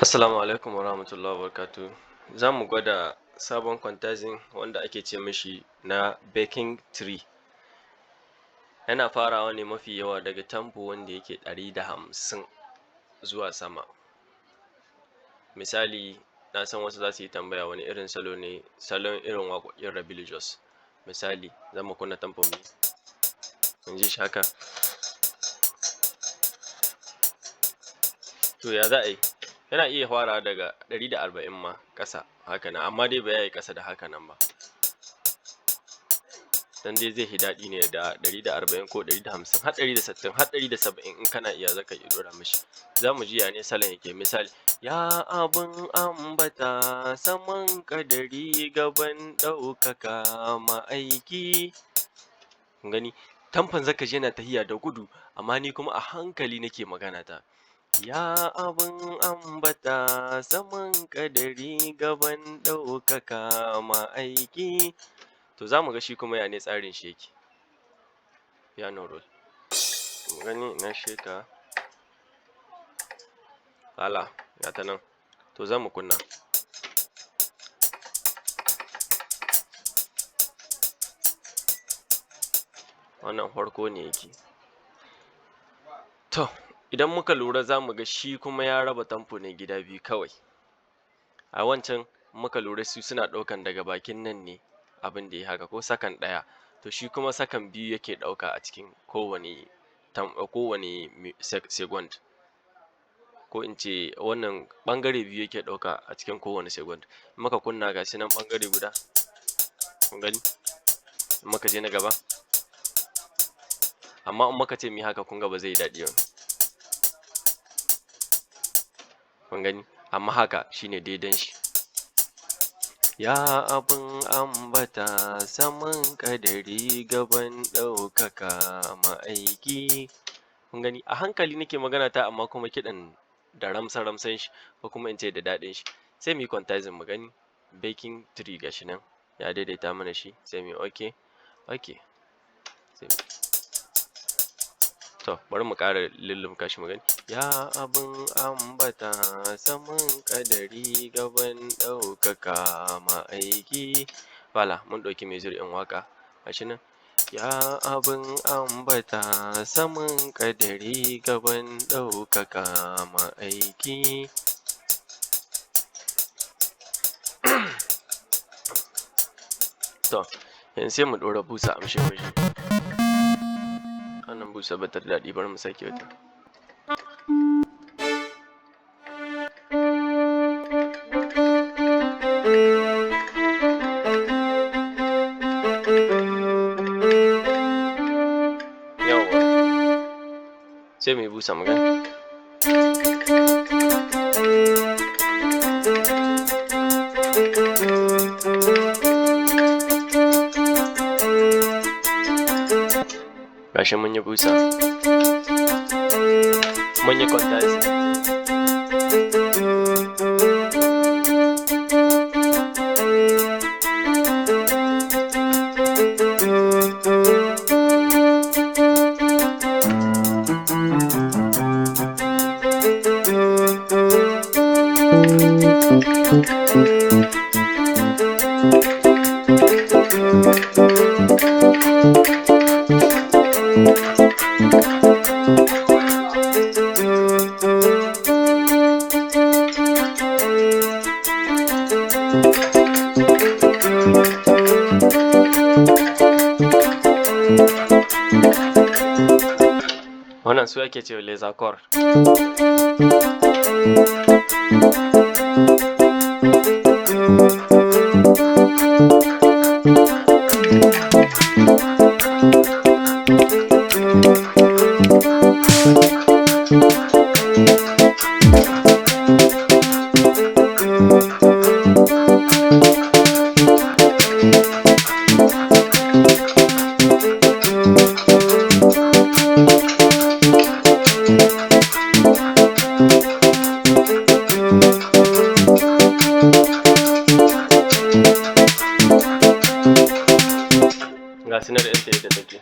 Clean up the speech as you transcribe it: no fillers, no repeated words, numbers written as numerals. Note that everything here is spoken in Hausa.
Assalamu alaikum wa rahmatullahi wa barakatuh. Za mu gwada sabon quantizing wanda ake ce mishi na baking tree. Yana farawa ne mafi yawa daga tempo wanda yake 150 zuwa sama. Misali, na san wasu za su yi tambaya wani irin salo ne, salon irin waƙoƙin Rabilu Jos. Misali, za mu kunna tempo mu mun ji shi haka. To ya za a yi? Yana iya farawa daga 140 ma ƙasa haka nan, amma dai ba ya yi ƙasa da haka nan ba. Dan dai zai yi daɗi ne da 140 ko 150 har 160 har 170 in kana iya zaka iya ɗora mishi. Za mu ji ya ne salon yake. Misali, ya abin ambata saman ƙadari gaban ɗaukaka ma'aiki. Kun gani? Tempan zaka ji yana tahiya da gudu, amma ni kuma a hankali nake magana ta. Ya abin ambata saman ƙadari gaban ɗaukaka ma'aiki. To za mu ga shi kuma ya ne tsarin shi yake. Piano roll. Mu gani ina sheka. Hala, ga ta nan. To za mu kunna. Wannan farko ne yake. To, idan muka lura za mu ga shi kuma ya raba tempo ne gida biyu kawai. A wancan muka lura su suna ɗaukan daga bakin nan ne abin da ya haka ko sakan ɗaya. To shi kuma sakan biyu yake ɗauka a cikin kowane second. Ko in ce wannan ɓangare biyu yake ɗauka a cikin kowane second. In muka kunna ga shi nan ɓangare guda. Kun gani? In muka je na gaba. Amma in muka ce mu yi haka kun ga ba zai yi daɗi ba. Kun gani? Amma haka shine daidan shi. Ya abin ambata saman ƙadari gaban ɗaukaka ma'aiki. Kun gani? A hankali nake magana ta amma kuma kiɗan da ramsa-ramsan shi ko kuma in ce da daɗin shi. Sai mu yi quantizing mu gani. Baking tree ga shi nan. Ya daidaita mana shi. Sai mu yi okay. Okay. To, bari mu ƙara lullumka shi mu gani. Ya abin ambata saman ƙadari gaban ɗaukaka ma'aiki. Voilà, mun ɗauki mai zuri'in waƙa. Ga shi nan. Ya abin ambata saman ƙadari gaban ɗaukaka ma'aiki. To, yanzu sai mu ɗora busa amshe mishi. Wannan busa ba ta da daɗi, bari mu sake wata. Yawwa. Sai mu yi busa mu gani. Gashi mun yi busa. Mun yi quantized. Wannan su ake cewa laser chord. Ga su nan da yadda take.